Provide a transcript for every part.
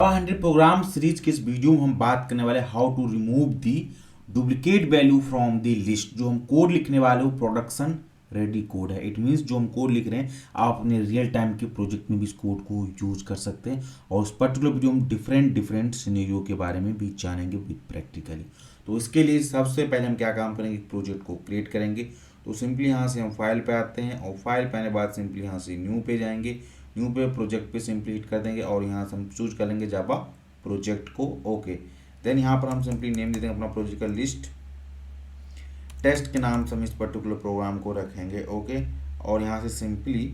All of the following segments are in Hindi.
100 प्रोग्राम सीरीज के इस वीडियो में हम बात करने वाले how to remove the duplicate value from the list. जो हम कोड लिखने वाले वो प्रोडक्शन रेडी कोड है। इट मीन्स जो हम कोड लिख रहे हैं आप अपने रियल टाइम के प्रोजेक्ट में भी इस कोड को यूज कर सकते हैं। और उस पर्टिकुलर वीडियो में डिफरेंट सिनेरियो के बारे में भी जानेंगे विद प्रैक्टिकली। तो इसके लिए सबसे पहले हम क्या काम करेंगे, प्रोजेक्ट को क्रिएट करेंगे। तो सिंपली यहाँ से हम फाइल पे आते हैं और फाइल पे आने के बाद सिंपली यहाँ से न्यू पे जाएंगे। न्यू पे प्रोजेक्ट पे सिंपली हिट कर देंगे और यहाँ से हम चूज कर लेंगे जावा प्रोजेक्ट को। ओके, देन यहाँ पर हम सिंपली नेम दे देंगे अपना प्रोजेक्ट का लिस्ट टेस्ट के नाम से हम इस पर्टिकुलर प्रोग्राम को रखेंगे। ओके, और यहाँ से सिंपली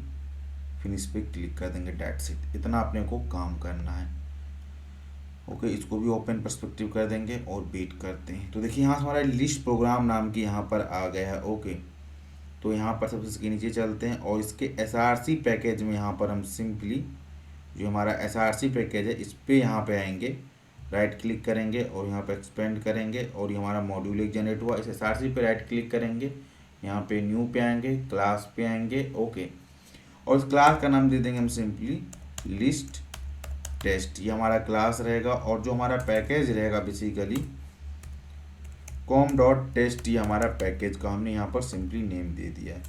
फिनिश पे क्लिक कर देंगे। डेट्स इट, इतना अपने को काम करना है। ओके, इसको भी ओपन पर्सपेक्टिव कर देंगे और वेट करते हैं। तो देखिए यहाँ हमारा लिस्ट प्रोग्राम नाम की यहाँ पर आ गया है। ओके, तो यहाँ पर सबसे इसके नीचे चलते हैं और इसके SRC पैकेज में यहाँ पर हम सिंपली जो हमारा SRC पैकेज है इस पर यहाँ पे आएंगे, राइट क्लिक करेंगे और यहाँ पे एक्सपेंड करेंगे और ये हमारा मॉड्यूल एक जनरेट हुआ। इस SRC पे राइट क्लिक करेंगे, यहाँ पे न्यू पे आएंगे, क्लास पे आएंगे। ओके, और इस क्लास का नाम दे देंगे हम सिंपली लिस्ट टेस्ट। ये हमारा क्लास रहेगा और जो हमारा पैकेज रहेगा बेसिकली com.test, ये हमारा पैकेज का हमने यहाँ पर सिंपली नेम दे दिया है।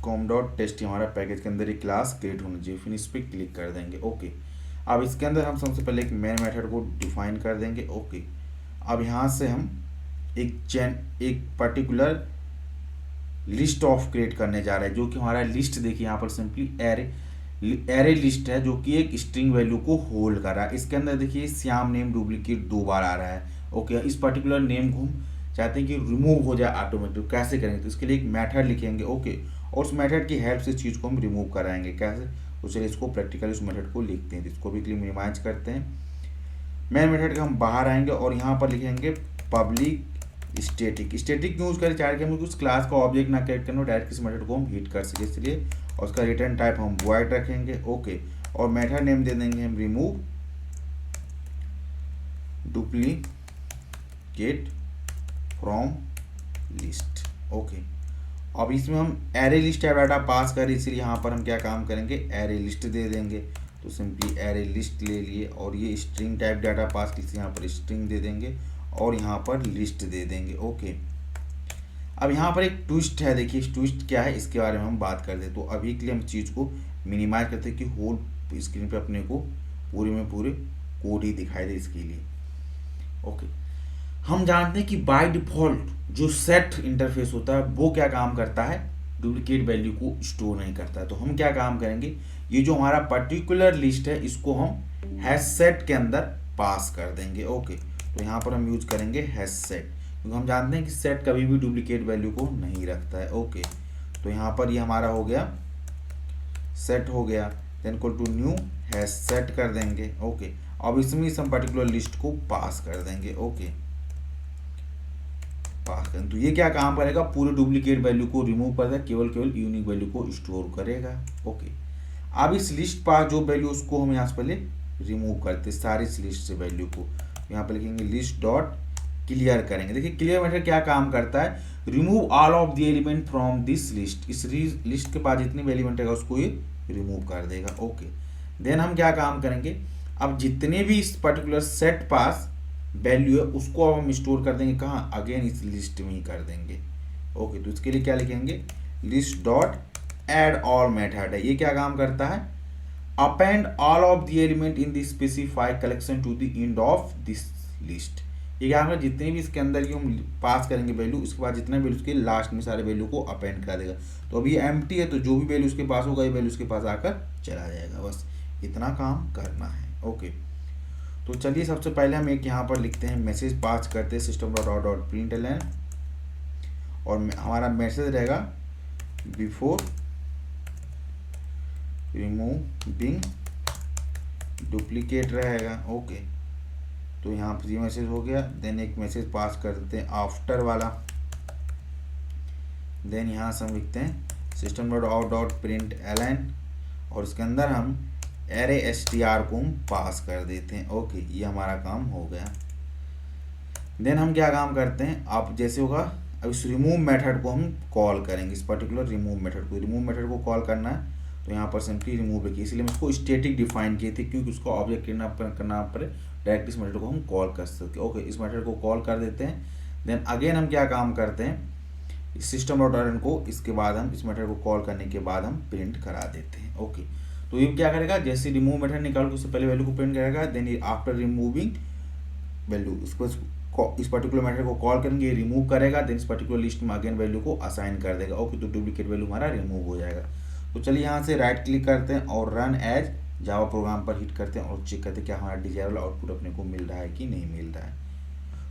com.test हमारा पैकेज के अंदर एक क्लास क्रिएट होना चाहिए। फिनिश पे क्लिक कर देंगे। ओके, अब इसके अंदर हम सबसे पहले एक मेन मेथड को डिफाइन कर देंगे। ओके, अब यहाँ से हम एक पर्टिकुलर लिस्ट ऑफ क्रिएट करने जा रहे हैं, जो कि हमारा लिस्ट देखिए यहाँ पर सिंपली एरे लिस्ट है, जो कि एक स्ट्रिंग वैल्यू को होल्ड कर रहा है। इसके अंदर देखिए श्याम नेम डुप्लीकेट 2 बार आ रहा है। ओके, इस पर्टिकुलर नेम को हम चाहते हैं कि रिमूव हो जाए ऑटोमेटिक। कैसे करेंगे, तो इसके लिए एक मेथड लिखेंगे। ओके, और उस मेथड की हेल्प से इस चीज़ को हम रिमूव कराएंगे। कैसे, तो चलिए इसको प्रैक्टिकली उस मेथड को लिखते हैं। इसको भी मिनिमाइज करते हैं। मेन मेथड का हम बाहर आएंगे और यहाँ पर लिखेंगे पब्लिक स्टैटिक यूज करें चाहे कि हम उस क्लास का ऑब्जेक्ट ना क्रिएट करना, डायरेक्ट किस मेथड को हम हिट कर सके, इसलिए और उसका रिटर्न टाइप हम वॉइड रखेंगे। ओके, और मेथड नेम दे देंगे हम remove duplicate from list. Okay, अब इसमें हम array list type data pass करें, इसलिए यहाँ पर हम क्या काम करेंगे, एरे लिस्ट दे देंगे। तो सिंपली एरे लिस्ट ले लिए और ये स्ट्रिंग टाइप डाटा पास की, यहाँ पर स्ट्रिंग दे देंगे और यहाँ पर लिस्ट दे देंगे। ओके, अब यहाँ पर एक ट्विस्ट है। देखिए इस ट्विस्ट क्या है, इसके बारे में हम बात कर दे। तो अभी के लिए हम चीज़ को मिनिमाइज करते हैं कि होल स्क्रीन पे अपने को पूरे में पूरे कोड ही दिखाई दे इसके लिए। ओके, हम जानते हैं कि बाय डिफॉल्ट जो सेट इंटरफेस होता है वो क्या काम करता है, डुप्लीकेट वैल्यू को स्टोर नहीं करता है। तो हम क्या काम करेंगे, ये जो हमारा पर्टिकुलर लिस्ट है इसको हम हैश सेट के अंदर पास कर देंगे। ओके, तो यहाँ पर हम यूज करेंगे हैश सेट, क्योंकि हम जानते हैं कि सेट कभी भी डुप्लीकेट वैल्यू को नहीं रखता है। ओके, तो यहाँ पर ये हमारा हो गया सेट हो गया, then equal to new hash set कर देंगे। ओके, अब इसमें हम पर्टिकुलर लिस्ट को पास कर देंगे। ओके, पास करें तो ये क्या काम करेगा, पूरे डुप्लीकेट वैल्यू को रिमूव कर देगा, केवल यूनिक वैल्यू को स्टोर करेगा। ओके, अब इस लिस्ट पास जो वैल्यू उसको हम यहाँ से पहले रिमूव करते हैं सारी इस लिस्ट से वैल्यू को। यहाँ पर लिखेंगे लिस्ट डॉट क्लियर करेंगे। देखिए क्लियर मेथड क्या काम करता है, remove all of the element from this list. इस लिस्ट के पास जितने भी एलिमेंट रहेगा उसको ये रिमूव कर देगा। ओके, देन हम क्या काम करेंगे, अब जितने भी इस पर्टिकुलर सेट पास वैल्यू है उसको अब हम स्टोर कर देंगे कहाँ, अगेन इस लिस्ट में ही कर देंगे। ओके, तो इसके लिए क्या लिखेंगे, list dot add all method है। ये क्या काम करता है, append all of the element in the specified collection to the end of this list. ये क्या होगा, जितने भी इसके अंदर की हम पास करेंगे वैल्यू, उसके बाद जितने वैल्यू उसके लास्ट में सारे वैल्यू को अपेंड कर देगा। तो अभी एम्प्टी है तो जो भी वैल्यू उसके पास होगा ये वैल्यू उसके पास आकर चला जाएगा। बस इतना काम करना है। ओके, तो चलिए सबसे पहले हम एक यहाँ पर लिखते हैं मैसेज पास करते हैं सिस्टम डॉट डॉट प्रिंटलन, और हमारा मैसेज रहेगा बिफोर रिमूविंग डुप्लीकेट रहेगा। ओके, तो यहाँ पर ये मैसेज हो गया। देन एक मैसेज पास कर देते हैं आफ्टर वाला। देन यहाँ से हम लिखते हैं system dot out dot print LN, और इसके अंदर हम एरे str को हम पास कर देते हैं। ओके, ये हमारा काम हो गया। देन हम क्या काम करते हैं, आप जैसे होगा अब इस रिमूव मेथड को हम कॉल करेंगे, इस पर्टिकुलर रिमूव मेथड को कॉल करना है। तो यहाँ पर सिंपली रिमूव किया, इसलिए हम इसको स्टैटिक डिफाइन किए थे क्योंकि उसको ऑब्जेक्ट करना पड़े, डायरेक्ट इस मेथड को हम कॉल कर सकते हैं। ओके, इस मेथड को कॉल कर देते हैं। देन अगेन हम क्या काम करते हैं, इस सिस्टम डॉट आउट को इसके बाद हम इस मेथड को कॉल करने के बाद हम प्रिंट करा देते हैं। ओके, तो ये क्या करेगा, जैसे रिमूव मेथड निकाल के उससे पहले वैल्यू को प्रिंट करेगा, देन आफ्टर रिमूविंग वैल्यू इसको इस पर्टिकुलर मेथड को कॉल करेंगे, रिमूव करेगा, देन इस पर्टिकुलर लिस्ट में अगेन वैल्यू को असाइन कर देगा। ओके, तो डुप्लीकेट वैल्यू हमारा रिमूव हो जाएगा। तो चलिए यहाँ से राइट क्लिक करते हैं और रन एज जावा प्रोग्राम पर हिट करते हैं और चेक करते हैं क्या हमारा डिजायरेबल आउटपुट अपने को मिल रहा है कि नहीं मिल रहा है।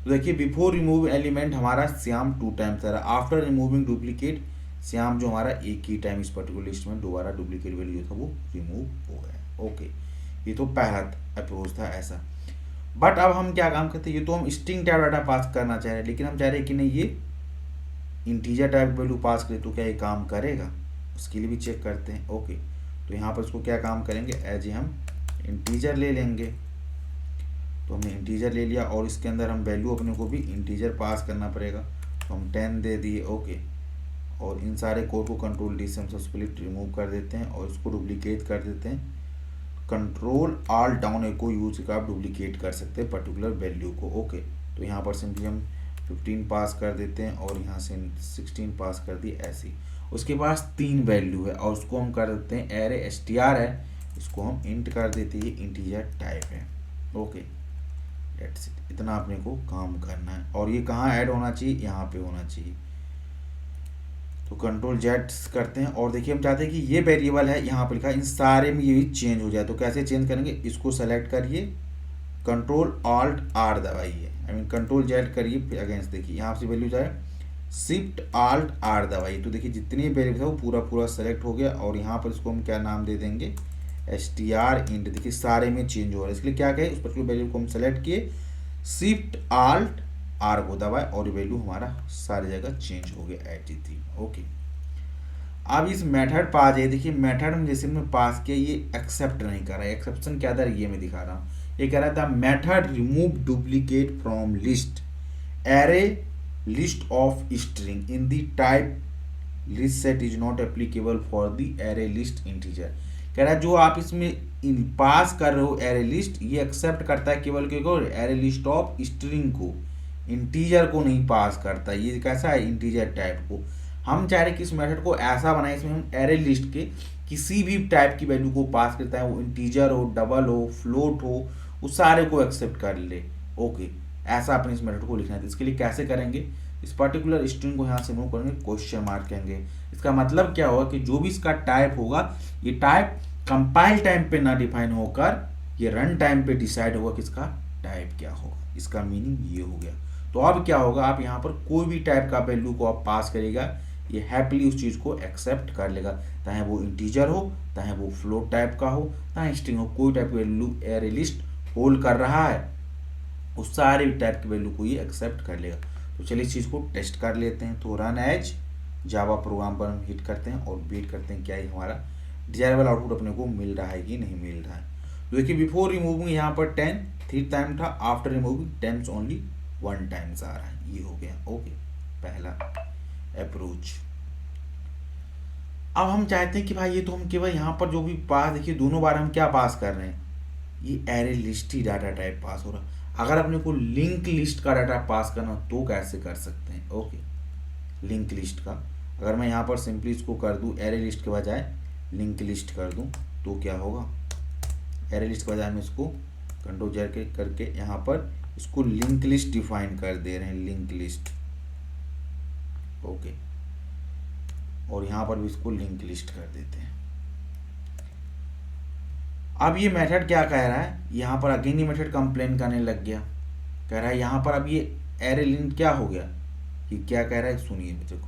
तो देखिए बिफोर रिमूव एलिमेंट हमारा श्याम 2 टाइम्स आ रहा है, आफ्टर रिमूविंग डुप्लीकेट श्याम जो हमारा एक ही टाइम इस पर्टिकुलर लिस्ट में दोबारा डुप्लीकेट वैल्यू था वो रिमूव हो गया। ओके, ये तो पहला अप्रोच था ऐसा। बट अब हम क्या काम करते हैं, ये तो हम स्ट्रिंग टाइप डाटा पास करना चाह रहे हैं, लेकिन हम चाह रहे हैं कि नहीं ये इंटीजर टाइप वैल्यू पास करें, तो क्या ये काम करेगा, उसके लिए भी चेक करते हैं। ओके, तो यहाँ पर इसको क्या काम करेंगे, एज ए हम इंटीजर ले लेंगे। तो हमने इंटीजर ले लिया और इसके अंदर हम वैल्यू अपने को भी इंटीजर पास करना पड़ेगा, तो हम 10 दे दिए। ओके, और इन सारे कोड को कंट्रोल डी से हम स्प्लिट रिमूव कर देते हैं और इसको डुप्लीकेट कर देते हैं। कंट्रोल ऑल डाउन ए को यूज करके आप डुप्लीकेट कर सकते हैं पर्टिकुलर वैल्यू को। ओके, तो यहाँ पर सिंपली हम 15 पास कर देते हैं और यहाँ से 16 पास कर दिए ऐसे ही। उसके पास 3 वैल्यू है और उसको हम कर देते हैं एरे str है, इसको हम इंट कर देते हैं, इंटीजर टाइप है। ओके, दैट्स इट, इतना अपने को काम करना है। और ये कहाँ ऐड होना चाहिए, यहाँ पे होना चाहिए। तो कंट्रोल जेड करते हैं और देखिए हम चाहते हैं कि ये वेरिएबल है यहाँ पर लिखा है, इन सारे में ये भी चेंज हो जाए। तो कैसे चेंज करेंगे, इसको सेलेक्ट करिए, कंट्रोल ऑल्ट आर दबाइए, आई मीन कंट्रोल जेड करिए, फिर अगेंस्ट देखिए यहाँ से वैल्यू जाए, शिफ्ट ऑल्ट आर दबाइए। तो देखिए जितनी वेरिएबल है वो पूरा पूरा सेलेक्ट हो गया और यहाँ पर इसको हम क्या नाम दे देंगे, str इंट। देखिए सारे में चेंज हो रहा है, इसलिए क्या कहे, उस पर्टिकुलर वैल्यू को हम सेलेक्ट किए, शिफ्ट ऑल्ट आर को दबाए और वैल्यू हमारा सारी जगह चेंज हो गया 83। ओके, अब इस मेथड पास है, देखिए मेथड हम जैसे हमने पास किया ये एक्सेप्ट नहीं कर रहा है। एक्सेप्शन क्या था, ये मैं दिखा रहा हूँ। ये कह रहा था method remove duplicate from list array list of string in the type list set is not applicable for the array list integer. कह रहा है जो आप इसमें पास कर रहे हो एरे लिस्ट, ये एक्सेप्ट करता है केवल एरे लिस्ट ऑफ स्ट्रिंग को, इंटीजर को नहीं पास करता। ये कैसा है, इंटीजर टाइप को। हम चाह रहे कि इस मेथड को ऐसा बनाए इसमें हम एरे लिस्ट के किसी भी टाइप की वैल्यू को पास करता है, वो इंटीजर हो, डबल हो, फ्लोट हो, उस सारे को एक्सेप्ट कर ले। ओके, ऐसा अपने इस मेथड को लिखना है। इसके लिए कैसे करेंगे, इस पर्टिकुलर स्ट्रिंग को यहाँ से मूव करेंगे, क्वेश्चन मार्क कहेंगे। इसका मतलब क्या होगा कि जो भी इसका टाइप होगा, ये टाइप कंपाइल टाइम पे ना डिफाइन होकर ये रन टाइम पे डिसाइड होगा कि इसका टाइप क्या होगा। इसका मीनिंग ये हो गया। तो अब क्या होगा, आप यहाँ पर कोई भी टाइप का वैल्यू को आप पास करेगा, ये हैप्पीली उस चीज़ को एक्सेप्ट कर लेगा, चाहे वो इंटीजर हो, चाहे वो फ्लोट टाइप का हो, चाहे स्ट्रिंग हो, कोई टाइप की वैल्यू एरे लिस्ट होल्ड कर रहा है, उस सारे टाइप की वैल्यू को ये एक्सेप्ट कर लेगा। तो चलिए इस चीज़ को टेस्ट कर लेते हैं। तो रन एज जावा प्रोग्राम पर हम हिट करते हैं और वेट करते हैं क्या ही हमारा डिजायरेबल आउटपुट अपने को मिल रहा है कि नहीं मिल रहा है। तो देखिए बिफोर रिमूविंग यहाँ पर 10 3 टाइम था, आफ्टर रिमूविंग 10 ओनली 1 टाइम्स आ रहा है, ये हो गया। ओके, पहला अप्रोच। अब हम चाहते हैं कि भाई ये तो हम केवल यहाँ पर जो भी पास, देखिए दोनों बार हम क्या पास कर रहे हैं, ये एरे लिस्ट ही डाटा टाइप पास हो रहा। अगर अपने को लिंक लिस्ट का डाटा पास करना तो कैसे कर सकते हैं। ओके, लिंक लिस्ट का अगर मैं यहाँ पर सिंपली इसको कर दूँ एरे लिस्ट के बजाय लिंक लिस्ट कर दूँ तो क्या होगा, एरे लिस्ट के बजाय मैं इसको कंट्रोल जेड करके यहाँ पर इसको लिंक लिस्ट डिफाइन कर दे रहे हैं, लिंक लिस्ट। ओके, और यहाँ पर भी इसको लिंक लिस्ट कर देते हैं। अब ये मेथड क्या कह रहा है, यहाँ पर अगेन ये मेथड कंप्लेन करने लग गया, कह रहा है यहाँ पर अब ये एरे लिंक क्या हो गया, कि क्या कह रहा है सुनिए बच्चों को,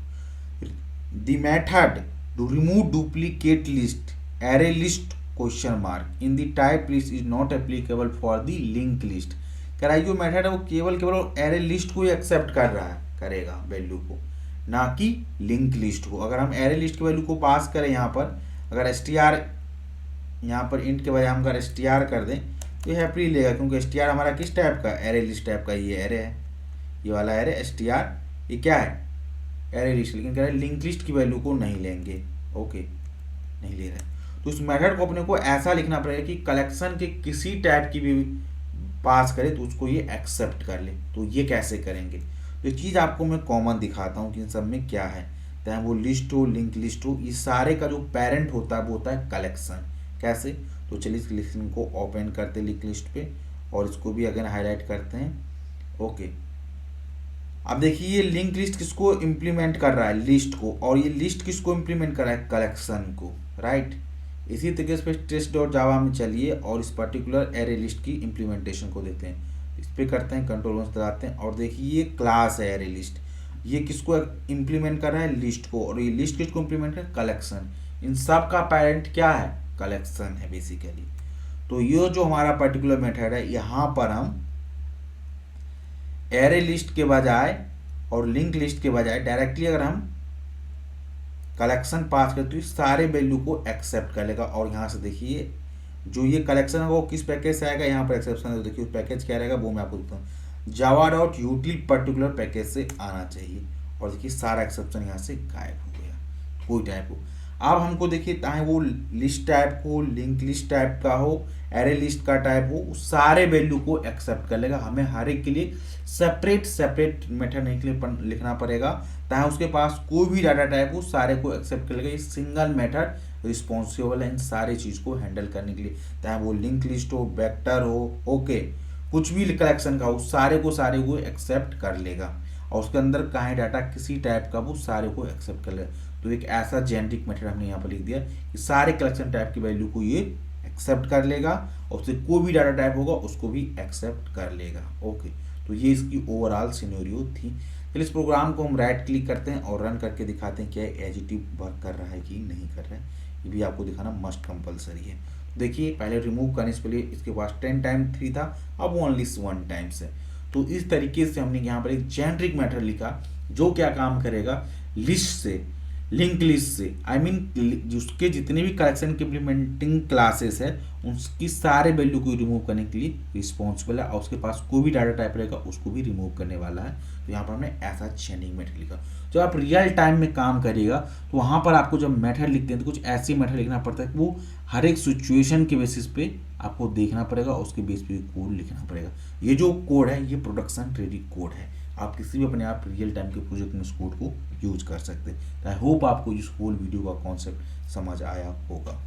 the method to remove duplicate list array list question mark in the type list is not applicable for the link list. कह रहा है जो मेथड है वो केवल एरे लिस्ट को ही एक्सेप्ट कर रहा है, करेगा वैल्यू को, ना कि लिंक लिस्ट को। अगर हम एरे लिस्ट की वैल्यू को पास करें यहाँ पर, अगर str यहाँ पर इंट के बजाय हम अगर str कर दें तो ये हैप्पीली लेगा, क्योंकि str हमारा किस टाइप का, एरे लिस्ट टाइप का। ये एरे है, ये वाला एरे str, ये क्या है, एरे लिस्ट। लेकिन कह रहे हैं लिंक लिस्ट की वैल्यू को नहीं लेंगे। ओके, नहीं ले रहे। तो इस मेथड को अपने को ऐसा लिखना पड़ेगा कि कलेक्शन के किसी टाइप की भी पास करे तो उसको ये एक्सेप्ट कर ले। तो ये कैसे करेंगे, तो ये चीज़ आपको मैं कॉमन दिखाता हूँ कि इन सब में क्या है। चाहे वो लिस्ट हो, लिंक लिस्ट हो, ये सारे का जो पेरेंट होता है वो होता है कलेक्शन। कैसे, तो चलिए इस लिंक को ओपन करते हैं लिंक लिस्ट पे और इसको भी अगेन हाईलाइट करते हैं। ओके, अब देखिए ये लिंक लिस्ट किसको इम्प्लीमेंट कर रहा है, लिस्ट को, और ये लिस्ट किसको इम्प्लीमेंट कर रहा है, कलेक्शन को, राइट। इसी तरीके से टेस्ट डॉट जावा में चलिए और इस पर्टिकुलर एरे लिस्ट की इम्प्लीमेंटेशन को देते हैं। इस पर करते हैं कंट्रोल दबाते हैं और देखिए ये क्लास है एरे लिस्ट, ये किसको इम्प्लीमेंट कर रहा है, लिस्ट को, और ये लिस्ट किसको इम्प्लीमेंट कर रहा है, कलेक्शन। इन सब का पेरेंट क्या है, कलेक्शन है बेसिकली। तो ये जो हमारा पर्टिकुलर मेथड है, यहाँ पर हम एरे लिस्ट के बजाय और लिंक लिस्ट के बजाय डायरेक्टली अगर हम कलेक्शन पास करते तो सारे वैल्यू को एक्सेप्ट कर लेगा। और यहाँ से देखिए जो ये कलेक्शन है वो किस पैकेज से आएगा, यहाँ पर एक्सेप्शन है, तो देखिए पैकेज क्या रहेगा वो मैं आपको बताता हूँ, java.util पर्टिकुलर पैकेज से आना चाहिए। और देखिए सारा एक्सेप्शन यहाँ से गायब हो गया, कोई टाइप हो। अब हमको देखिए चाहे वो लिस्ट टाइप हो, लिंक लिस्ट टाइप का हो, एरे लिस्ट का टाइप हो, सारे वैल्यू को एक्सेप्ट कर लेगा। हमें हर एक के लिए सेपरेट सेपरेट मेथड नहीं लिखना पड़ेगा, चाहे उसके पास कोई भी डाटा टाइप हो सारे को एक्सेप्ट कर लेगा। ये सिंगल मेथड रिस्पॉन्सिबल है इन सारी चीज़ को हैंडल करने के लिए, चाहे वो लिंक लिस्ट हो, वेक्टर हो, ओके, कुछ भी कलेक्शन का हो, सारे को एक्सेप्ट कर लेगा। और उसके अंदर कहाँ डाटा किसी टाइप का वो सारे को एक्सेप्ट कर लेगा। तो एक ऐसा जेनेरिक मेथड हमने यहाँ पर लिख दिया कि सारे कलेक्शन टाइप की वैल्यू को ये एक्सेप्ट कर लेगा और उससे कोई भी डाटा टाइप होगा उसको भी एक्सेप्ट कर लेगा। ओके, तो ये इसकी ओवरऑल सिनेरियो थी। चलिए इस प्रोग्राम को हम राइट क्लिक करते हैं और रन करके दिखाते हैं क्या एजिटिव वर्क कर रहा है कि नहीं कर रहा है। ये भी आपको दिखाना मस्ट कंपलसरी है। देखिए पहले रिमूव करने से पहले इसके पास 10 टाइम 3 था, अब ओनली 1 टाइम्स है। तो इस तरीके से हमने यहाँ पर एक जेनेरिक मेथड लिखा जो क्या काम करेगा, लिस्ट से, लिंक लिस्ट से, आई मीन उसके जितने भी कलेक्शन के इम्प्लीमेंटिंग क्लासेस है उसकी सारे वैल्यू को रिमूव करने के लिए रिस्पॉन्सिबल है, और उसके पास कोई भी डाटा टाइप रहेगा उसको भी रिमूव करने वाला है। तो यहाँ पर हमने ऐसा चेनिंग मेथड लिखा। जब आप रियल टाइम में काम करिएगा तो वहाँ पर आपको जब मेथड लिखते हैं तो कुछ ऐसी मेथड लिखना पड़ता है कि वो हर एक सिचुएशन के बेसिस पे आपको देखना पड़ेगा, उसके बेस पे कोड लिखना पड़ेगा। ये जो कोड है ये प्रोडक्शन रेडी कोड है, आप किसी भी अपने आप रियल टाइम के प्रोजेक्ट में इस कोड को यूज कर सकते हैं। आई होप आपको इस होल वीडियो का कॉन्सेप्ट समझ आया होगा।